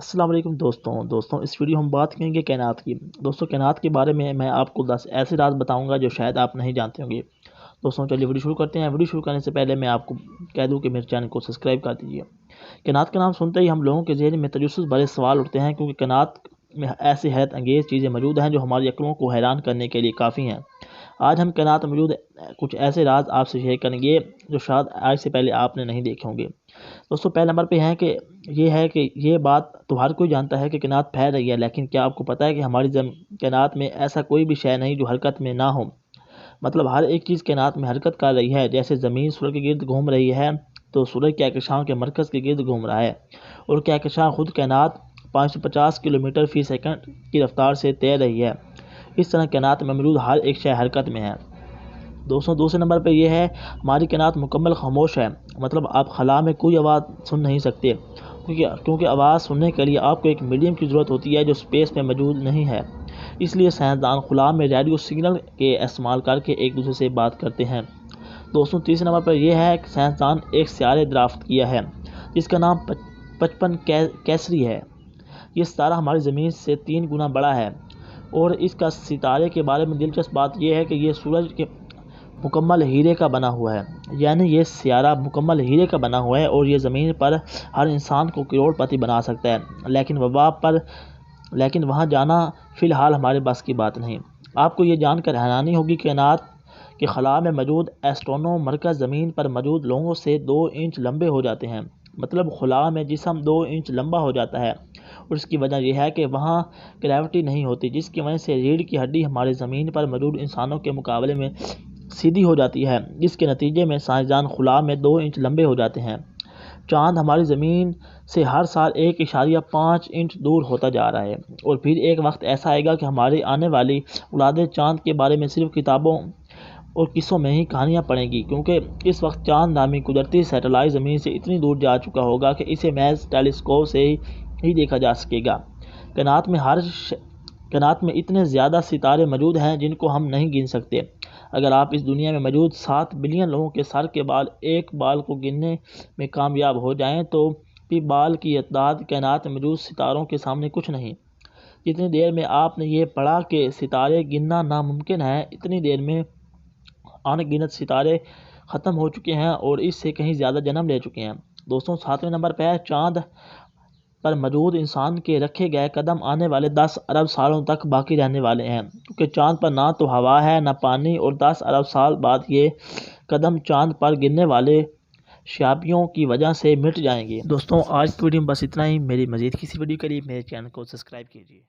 السلام علیکم دوستوں اس ویڈیو ہم بات کریں گے کائنات کی۔ دوستوں کائنات کے بارے میں آپ کو 10 ایسے راز بتاؤں گا جو شاید آپ نہیں جانتے ہوں گے۔ دوستوں چلیے ویڈیو شروع کرتے ہیں۔ ویڈیو شروع کرنے سے پہلے میں آپ کو کہہ دوں کہ میرے چینل کو سبسکرائب کر دیجیے۔ کائنات کا نام سنتے ہی ہم لوگوں کے ذہن میں تجسس بھرے سوال اٹھتے ہیں، کیونکہ کائنات میں ایسی حیرت انگیز چیزیں موجود ہیں جو ہماری عقلوں کو حیران کرنے کے لیے کافی ہیں۔ آج ہم کائنات میں موجود کچھ ایسے راز آپ سے شیئر کریں گے جو شاید آج سے پہلے آپ نے نہیں دیکھے ہوں گے۔ دوستوں پہلے نمبر پہ ہے کہ یہ بات تو ہر کوئی جانتا ہے کہ کائنات پھیل رہی ہے، لیکن کیا آپ کو پتہ ہے کہ ہماری کائنات میں ایسا کوئی بھی شے نہیں جو حرکت میں نہ ہو؟ مطلب ہر ایک چیز کائنات میں حرکت کر رہی ہے۔ جیسے زمین سورج کے گرد گھوم رہی ہے تو سورج کہکشاؤں کے مرکز کے گرد گھوم رہا ہے، اور کہکشاں خود کائنات 550 کلومیٹر فی سیکنڈ کی رفتار سے تیر رہی ہے۔ اس طرح کائنات میں موجود ہر ایک شے حرکت میں ہے۔ دوستوں دوسرے نمبر پہ یہ ہے ہماری کائنات مکمل خاموش ہے۔ مطلب آپ خلا میں کوئی آواز سن نہیں سکتے، کیونکہ آواز سننے کے لیے آپ کو ایک میڈیم کی ضرورت ہوتی ہے جو اسپیس میں موجود نہیں ہے۔ اس لیے سائنسدان خلا میں ریڈیو سگنل کے استعمال کر کے ایک دوسرے سے بات کرتے ہیں۔ دوستوں تیسرے نمبر پر یہ ہے کہ سائنسدان ایک سیارے دریافت کیا ہے جس کا نام 55 کیسری ہے۔ یہ ستارہ ہماری زمین سے 3 گنا بڑا ہے، اور اس کا ستارے کے بارے میں دلچسپ بات یہ ہے کہ یہ سورج کے مکمل ہیرے کا بنا ہوا ہے۔ یعنی یہ سیارہ مکمل ہیرے کا بنا ہوا ہے، اور یہ زمین پر ہر انسان کو کروڑ پتی بنا سکتا ہے، لیکن وہاں جانا فی الحال ہمارے بس کی بات نہیں۔ آپ کو یہ جان کر حیرانی ہوگی کہ کائنات کے خلا میں موجود ایسٹرونوم مرکز زمین پر موجود لوگوں سے 2 انچ لمبے ہو جاتے ہیں۔ مطلب خلا میں جسم 2 انچ لمبا ہو جاتا ہے، اور اس کی وجہ یہ ہے کہ وہاں گریوٹی نہیں ہوتی، جس کی وجہ سے ریڑھ کی ہڈی ہمارے زمین پر موجود انسانوں کے مقابلے میں سیدھی ہو جاتی ہے، جس کے نتیجے میں سائنسدان خلا میں 2 انچ لمبے ہو جاتے ہیں۔ چاند ہماری زمین سے ہر سال 1.5 انچ دور ہوتا جا رہا ہے، اور پھر ایک وقت ایسا آئے گا کہ ہماری آنے والی اولادیں چاند کے بارے میں صرف کتابوں اور قصوں میں ہی کہانیاں پڑھیں گی، کیونکہ اس وقت چاند نامی قدرتی سیٹلائٹ زمین سے اتنی دور جا چکا ہوگا کہ اسے محض ٹیلیسکوپ سے ہی دیکھا جا سکے گا۔ کائنات میں اتنے زیادہ ستارے موجود ہیں جن کو ہم نہیں گن سکتے۔ اگر آپ اس دنیا میں موجود 7 بلین لوگوں کے سر کے ایک بال کو گننے میں کامیاب ہو جائیں تو بھی بال کی تعداد کائنات میں موجود ستاروں کے سامنے کچھ نہیں۔ جتنی دیر میں آپ نے یہ پڑھا کہ ستارے گننا ناممکن ہے، اتنی دیر میں ان گنت ستارے ختم ہو چکے ہیں اور اس سے کہیں زیادہ جنم لے چکے ہیں۔ دوستوں 7ویں نمبر پہ چاند پر موجود انسان کے رکھے گئے قدم آنے والے 10 ارب سالوں تک باقی رہنے والے ہیں، کیونکہ چاند پر نہ تو ہوا ہے نہ پانی، اور 10 ارب سال بعد یہ قدم چاند پر گرنے والے شہابیوں کی وجہ سے مٹ جائیں گے۔ دوستوں آج کی ویڈیو میں بس اتنا ہی۔ میری مزید کسی ویڈیو کے لیے میرے چینل کو سبسکرائب کیجیے۔